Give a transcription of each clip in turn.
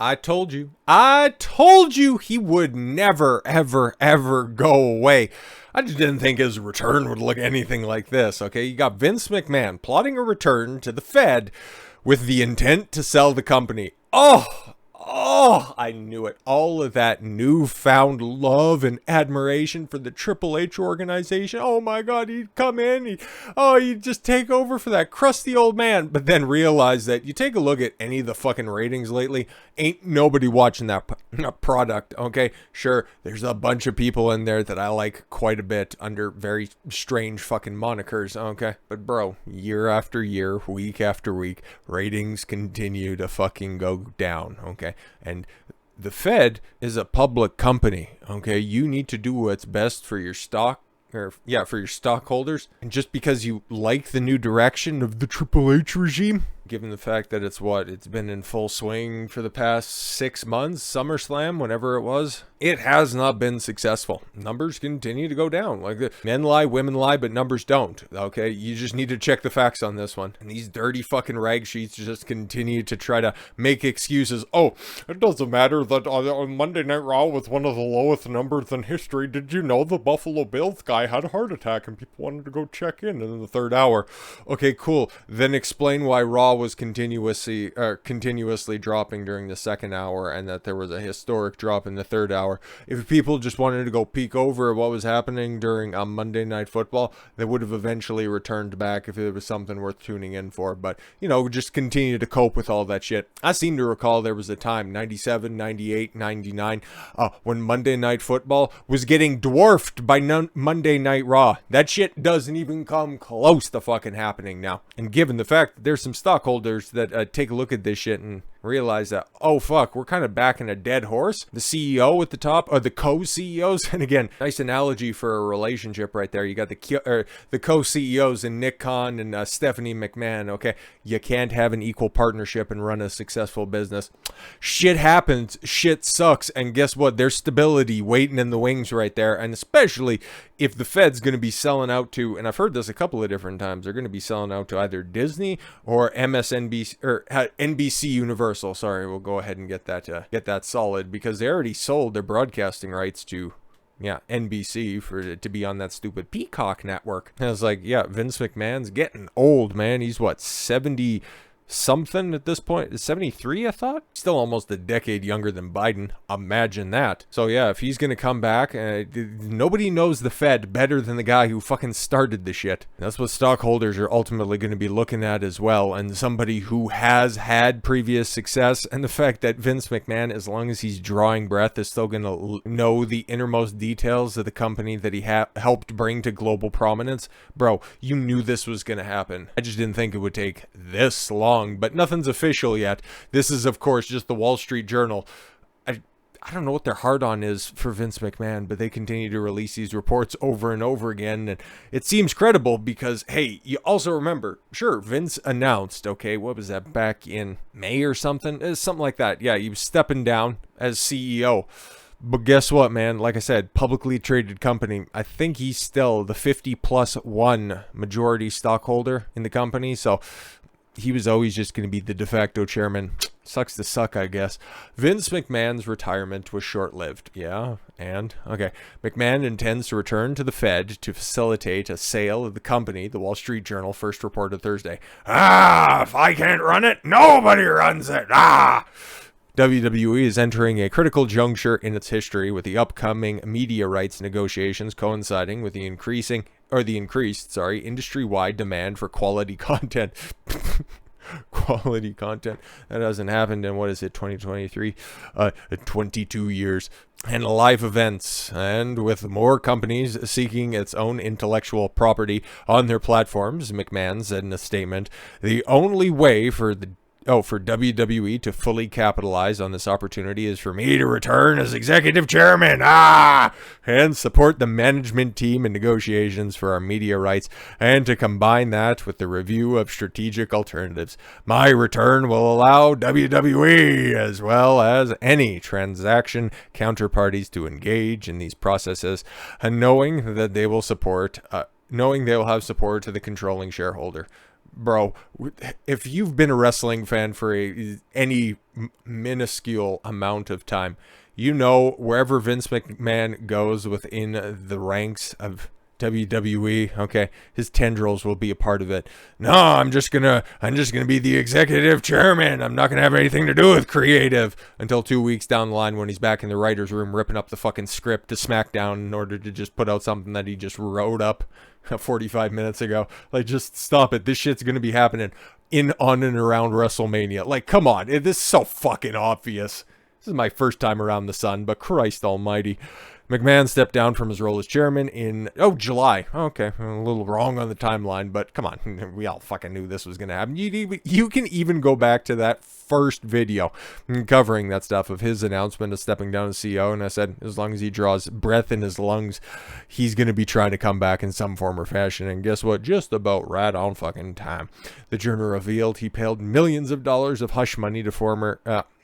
I told you. I told you he would never, ever, ever go away. I just didn't think his return would look anything like this, okay? You got Vince McMahon plotting a return to the Fed with the intent to sell the company. Oh, I knew it. All of that newfound love and admiration for the Triple H organization. Oh my God, he'd come in. He'd just take over for that crusty old man. But then realize that you take a look at any of the fucking ratings lately, ain't nobody watching that product, okay? Sure, there's a bunch of people in there that I like quite a bit under very strange fucking monikers, okay? But bro, year after year, week after week, ratings continue to fucking go down, okay? And the Fed is a public company, okay? You need to do what's best for your stock, for your stockholders. And just because you like the new direction of the Triple H regime, given the fact that it's been in full swing for the past 6 months, SummerSlam, whenever it was, it has not been successful. Numbers continue to go down. Like, men lie, women lie, but numbers don't, okay? You just need to check the facts on this one. And these dirty fucking rag sheets just continue to try to make excuses. Oh, it doesn't matter that on Monday Night Raw with one of the lowest numbers in history, did you know the Buffalo Bills guy had a heart attack and people wanted to go check in the third hour? Okay, cool. Then explain why Raw was continuously dropping during the second hour and that there was a historic drop in the third hour. If people just wanted to go peek over what was happening during Monday Night Football, they would have eventually returned back if it was something worth tuning in for. But, just continue to cope with all that shit. I seem to recall there was a time, 97, 98, 99, when Monday Night Football was getting dwarfed by Monday Night Raw. That shit doesn't even come close to fucking happening now. And given the fact that there's some stockholders that take a look at this shit and realize that, oh fuck, we're kind of backing a dead horse. The CEO at the top, or the co-CEOs, and again, nice analogy for a relationship right there. You got the co-CEOs and Nick Khan and Stephanie McMahon, okay? You can't have an equal partnership and run a successful business. Shit happens, shit sucks, and guess what? There's stability waiting in the wings right there, and especially if the Fed's going to be selling out to, and I've heard this a couple of different times, they're going to be selling out to either Disney or MSNBC, or NBC Universal. Sorry, we'll go ahead and get that solid, because they already sold their broadcasting rights to NBC to be on that stupid Peacock network. And I was like, yeah, Vince McMahon's getting old, man. He's what, 70 something at this point? 73, I thought? Still almost a decade younger than Biden. Imagine that. So yeah, if he's gonna come back, nobody knows the Fed better than the guy who fucking started the shit. That's what stockholders are ultimately going to be looking at as well, and somebody who has had previous success, and the fact that Vince McMahon, as long as he's drawing breath, is still gonna know the innermost details of the company that he helped bring to global prominence. Bro, you knew this was gonna happen. I just didn't think it would take this long. But nothing's official yet. This is, of course, just the Wall Street Journal. I don't know what their hard on is for Vince McMahon, but they continue to release these reports over and over again, and it seems credible because, hey, you also remember, sure, Vince announced, okay, what was that, back in May or something? Something like that. Yeah, he was stepping down as CEO. But guess what, man? Like I said, publicly traded company. I think he's still the 50+1 majority stockholder in the company, so he was always just going to be the de facto chairman. Sucks to suck, I guess. Vince McMahon's retirement was short-lived. Yeah, and? Okay. McMahon intends to return to the Fed to facilitate a sale of the company, the Wall Street Journal first reported Thursday. If I can't run it, nobody runs it. WWE is entering a critical juncture in its history with the upcoming media rights negotiations coinciding with the increased industry-wide demand for quality content. Quality content that hasn't happened in, 2023, 22 years, and live events, and with more companies seeking its own intellectual property on their platforms. McMahon said in a statement, the only way for WWE to fully capitalize on this opportunity is for me to return as executive chairman, and support the management team in negotiations for our media rights, and to combine that with the review of strategic alternatives. My return will allow WWE, as well as any transaction counterparties, to engage in these processes, and knowing they'll have support to the controlling shareholder. bro, if you've been a wrestling fan for any minuscule amount of time, you know wherever Vince McMahon goes within the ranks of WWE, okay, his tendrils will be a part of it. No, I'm just gonna be the executive chairman. I'm not gonna have anything to do with creative until 2 weeks down the line when he's back in the writer's room ripping up the fucking script to SmackDown in order to just put out something that he just wrote up 45 minutes ago. Like, just stop it. This shit's gonna be happening on and around WrestleMania. Like, come on, this is so fucking obvious. This is my first time around the sun, but Christ almighty. McMahon stepped down from his role as chairman in, July. Okay, a little wrong on the timeline, but come on. We all fucking knew this was going to happen. You can even go back to that first video covering that stuff of his announcement of stepping down as CEO, and I said, as long as he draws breath in his lungs, he's going to be trying to come back in some form or fashion, and guess what? Just about right on fucking time. The Journal revealed he paid millions of dollars of hush money to former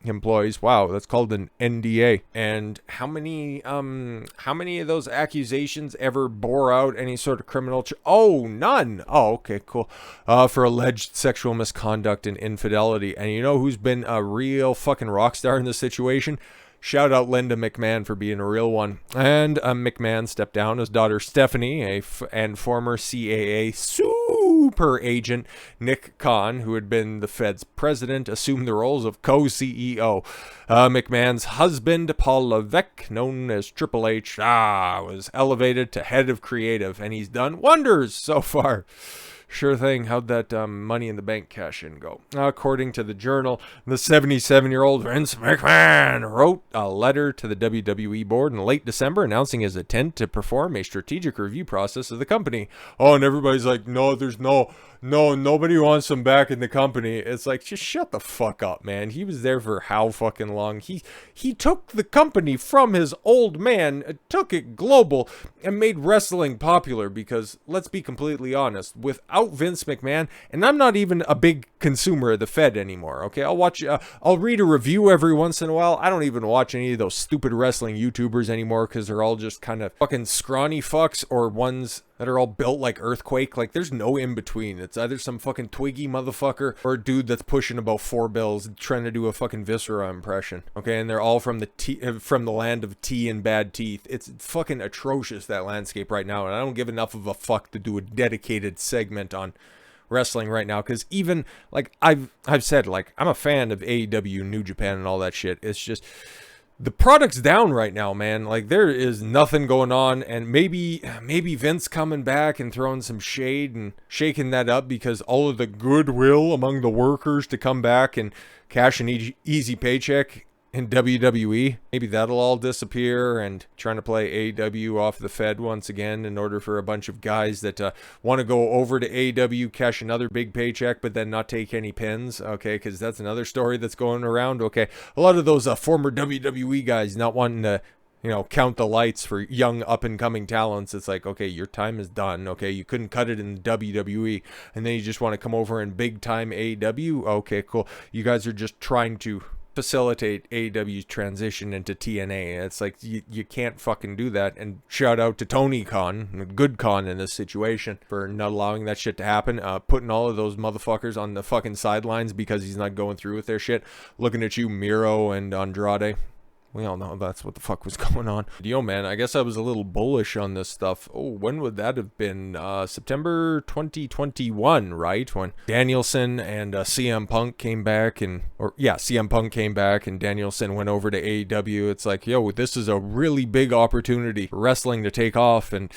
employees. Wow, that's called an NDA. And how many of those accusations ever bore out any sort of criminal none. Oh, okay, cool. For alleged sexual misconduct and infidelity. And you know who's been a real fucking rock star in this situation? Shout out Linda McMahon for being a real one. And McMahon stepped down. His daughter Stephanie, and former CAA super agent Nick Khan, who had been the Fed's president, assumed the roles of co-CEO. McMahon's husband, Paul Levesque, known as Triple H, was elevated to head of creative, and he's done wonders so far. Sure thing. How'd that Money in the Bank cash-in go? According to the Journal, the 77-year-old Vince McMahon wrote a letter to the WWE board in late December announcing his intent to perform a strategic review process of the company. Oh, and everybody's like, no, nobody wants him back in the company. It's like, just shut the fuck up, man. He was there for how fucking long? He took the company from his old man, took it global, and made wrestling popular because, let's be completely honest, without Vince McMahon, and I'm not even a big consumer of the Fed anymore, okay? I'll read a review every once in a while. I don't even watch any of those stupid wrestling YouTubers anymore because they're all just kind of fucking scrawny fucks or ones that are all built like Earthquake. Like, there's no in between. It's either some fucking twiggy motherfucker or a dude that's pushing about 4 bills trying to do a fucking Viscera impression, okay? And they're all from the land of tea and bad teeth. It's fucking atrocious, that landscape right now, and I don't give enough of a fuck to do a dedicated segment on wrestling right now, because even, like, I've said, like, I'm a fan of AEW, New Japan, and all that shit. It's just, the product's down right now, man. Like, there is nothing going on, and maybe Vince coming back and throwing some shade and shaking that up because all of the goodwill among the workers to come back and cash an easy paycheck in WWE, maybe that'll all disappear, and trying to play AEW off the Fed once again in order for a bunch of guys that want to go over to AEW, cash another big paycheck, but then not take any pins, okay, because that's another story that's going around, okay. A lot of those former WWE guys not wanting to, count the lights for young up-and-coming talents. It's like, okay, your time is done, okay? You couldn't cut it in WWE, and then you just want to come over in big-time AEW? Okay, cool. You guys are just trying to facilitate AEW's transition into TNA. It's like, you can't fucking do that. And shout out to Tony Khan, good Khan in this situation, for not allowing that shit to happen, putting all of those motherfuckers on the fucking sidelines because he's not going through with their shit. Looking at you, Miro and Andrade. We all know that's what the fuck was going on. Yo, man, I guess I was a little bullish on this stuff. Oh, when would that have been? September 2021, right? When Danielson and CM Punk came back CM Punk came back and Danielson went over to AEW. It's like, yo, this is a really big opportunity for wrestling to take off, and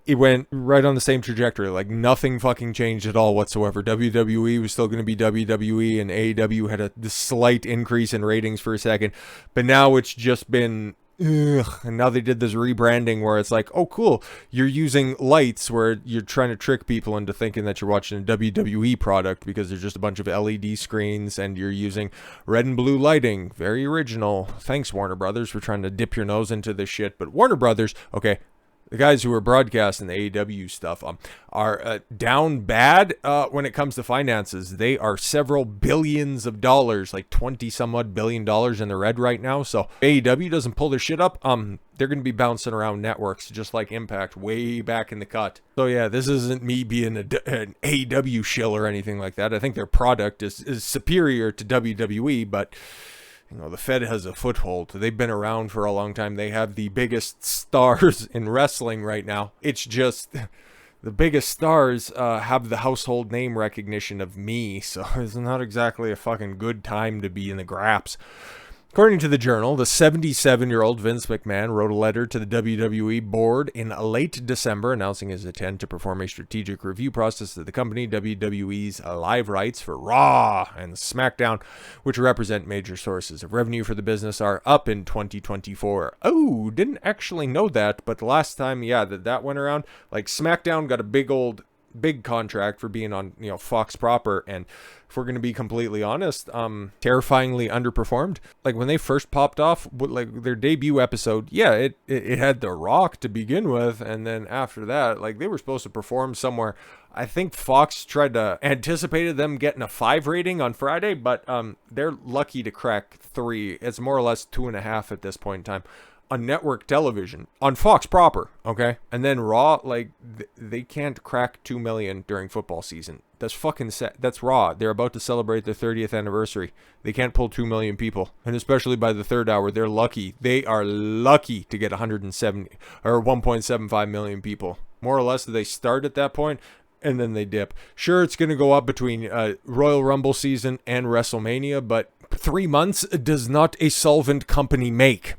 it went right on the same trajectory. Like, nothing fucking changed at all whatsoever. WWE was still going to be WWE, and AEW had this slight increase in ratings for a second. But now it's just been, and now they did this rebranding where it's like, oh, cool, you're using lights where you're trying to trick people into thinking that you're watching a WWE product because there's just a bunch of LED screens, and you're using red and blue lighting. Very original. Thanks, Warner Brothers, for trying to dip your nose into this shit. But Warner Brothers, okay, The guys who are broadcasting the AEW stuff are down bad when it comes to finances. They are several billions of dollars, like 20 some odd $billion in the red right now. So AEW doesn't pull their shit up, they're going to be bouncing around networks just like Impact way back in the cut. So yeah, this isn't me being an AEW shill or anything like that. I think their product is superior to WWE, but you know, the Fed has a foothold. They've been around for a long time. They have the biggest stars in wrestling right now. It's just the biggest stars have the household name recognition of me, so it's not exactly a fucking good time to be in the graps. According to the Journal, the 77-year-old Vince McMahon wrote a letter to the WWE board in late December announcing his intent to perform a strategic review process of the company. WWE's live rights for Raw and SmackDown, which represent major sources of revenue for the business, are up in 2024. Oh, didn't actually know that, but the last time, yeah, that went around, like SmackDown got a big contract for being on, you know, Fox proper, and if we're going to be completely honest, terrifyingly underperformed. Like when they first popped off with like their debut episode, yeah, it had The Rock to begin with, and then after that, like they were supposed to perform somewhere. I think Fox anticipated them getting a 5 rating on Friday, but they're lucky to crack 3. It's more or less 2.5 at this point in time. On network television, on Fox proper, okay? And then Raw, like, they can't crack 2 million during football season. That's fucking set. That's Raw. They're about to celebrate their 30th anniversary. They can't pull 2 million people. And especially by the third hour, they're lucky. They are lucky to get 170 or 1.75 million people. More or less, they start at that point, and then they dip. Sure, it's going to go up between Royal Rumble season and WrestleMania, but 3 months does not a solvent company make.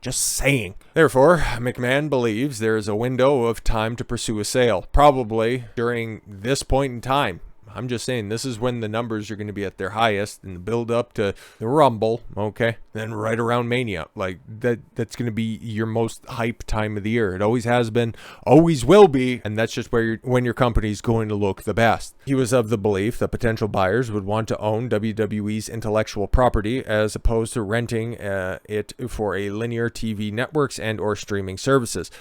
Just saying. Therefore, McMahon believes there is a window of time to pursue a sale, probably during this point in time. I'm just saying this is when the numbers are going to be at their highest in the build up to the Rumble, okay? Then right around Mania. Like that's going to be your most hype time of the year. It always has been, always will be, and that's just when your company's going to look the best. He was of the belief that potential buyers would want to own WWE's intellectual property as opposed to renting it for a linear TV networks and or streaming services.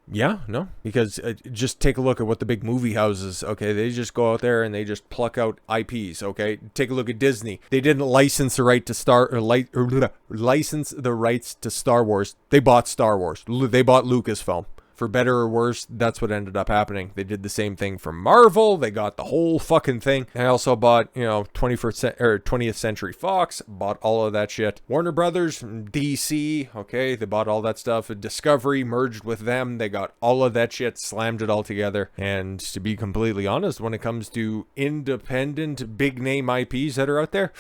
Yeah, no, because just take a look at what the big movie houses, okay, they just go out there and they just pluck out IPs, okay? Take a look at Disney. They didn't license the right to license the rights to Star Wars. They bought Star Wars. They bought Lucasfilm. For better or worse, that's what ended up happening. They did the same thing for Marvel. They got the whole fucking thing. They also bought, 20th Century Fox, bought all of that shit. Warner Brothers, DC, okay, they bought all that stuff. Discovery merged with them. They got all of that shit, slammed it all together. And to be completely honest, when it comes to independent big name IPs that are out there,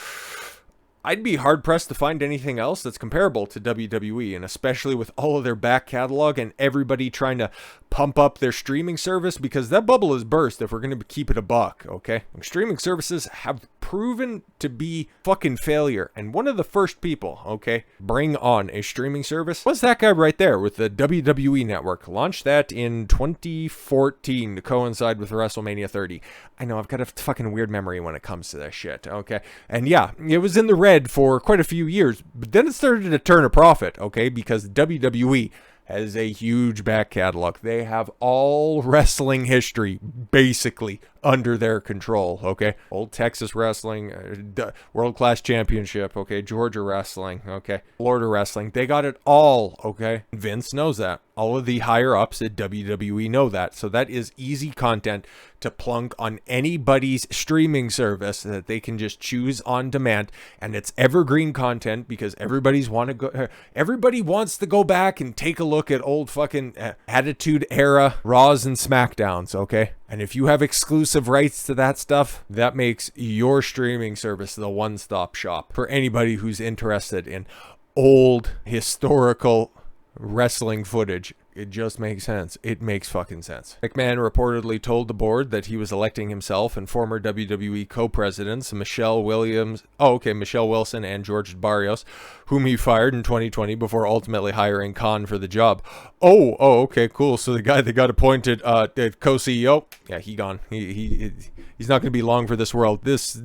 I'd be hard-pressed to find anything else that's comparable to WWE, and especially with all of their back catalog and everybody trying to pump up their streaming service, because that bubble has burst if we're going to keep it a buck, okay? Streaming services have proven to be fucking failure, and one of the first people, okay, bring on a streaming service was that guy right there with the WWE Network. Launched that in 2014 to coincide with WrestleMania 30. I know, I've got a fucking weird memory when it comes to that shit, okay? And yeah, it was in the red for quite a few years, but then it started to turn a profit, okay? Because WWE has a huge back catalog. They have all wrestling history basically under their control, okay? Old Texas wrestling, World Class Championship, okay? Georgia wrestling, okay? Florida wrestling. They got it all, okay? Vince knows that. All of the higher ups at WWE know that. So that is easy content to plunk on anybody's streaming service that they can just choose on demand, and it's evergreen content because everybody wants to go back and take a look at old fucking Attitude Era Raws and SmackDowns, okay? And if you have exclusive rights to that stuff, that makes your streaming service the one-stop shop for anybody who's interested in old historical wrestling footage. It just makes sense. It makes fucking sense. McMahon reportedly told the board that he was electing himself and former WWE co-presidents Michelle Wilson and George Barrios, whom he fired in 2020 before ultimately hiring Khan for the job. Oh, okay, cool. So the guy that got appointed co-CEO, yeah, he gone. He's not going to be long for this world. This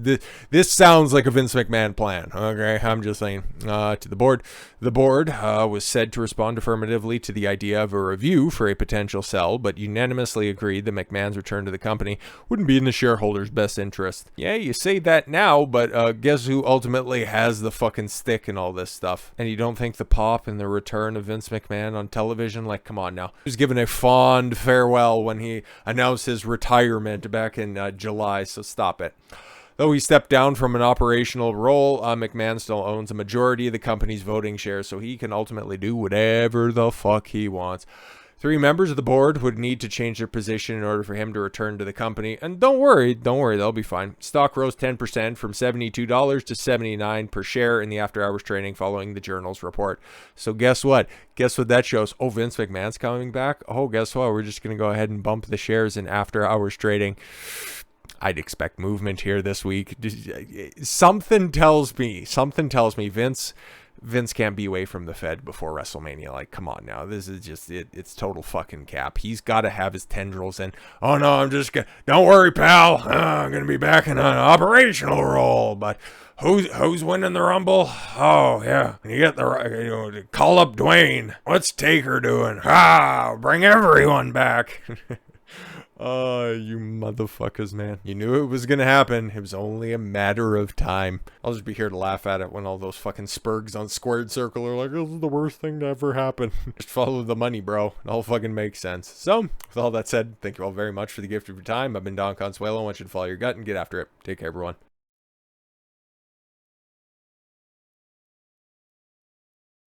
sounds like a Vince McMahon plan. Okay, I'm just saying. To the board was said to respond affirmatively to the idea of a a review for a potential sell, but unanimously agreed that McMahon's return to the company wouldn't be in the shareholders' best interest. Yeah, you say that now, but guess who ultimately has the fucking stick and all this stuff? And you don't think the pop and the return of Vince McMahon on television? Like, come on now. He was given a fond farewell when he announced his retirement back in July, so stop it. Though he stepped down from an operational role, McMahon still owns a majority of the company's voting shares, so he can ultimately do whatever the fuck he wants. 3 members of the board would need to change their position in order for him to return to the company. And don't worry, they'll be fine. Stock rose 10% from $72 to $79 per share in the after-hours trading following the Journal's report. So guess what? Guess what that shows? Oh, Vince McMahon's coming back? Oh, guess what? We're just going to go ahead and bump the shares in after-hours trading. I'd expect movement here this week. Something tells me Vince can't be away from the Fed before WrestleMania. Like, come on now. This is just it. It's total fucking cap. He's got to have his tendrils in. Oh no, I'm just gonna. Don't worry, pal. I'm gonna be back in an operational role. But who's winning the Rumble? Oh yeah, you get the call up Dwayne. What's Taker doing? Bring everyone back. You motherfuckers, man. You knew it was gonna happen. It was only a matter of time. I'll just be here to laugh at it when all those fucking spurgs on Squared Circle are like, this is the worst thing to ever happen. Just follow the money, bro. It all fucking makes sense. So, with all that said, thank you all very much for the gift of your time. I've been Don Consuelo. I want you to follow your gut and get after it. Take care, everyone.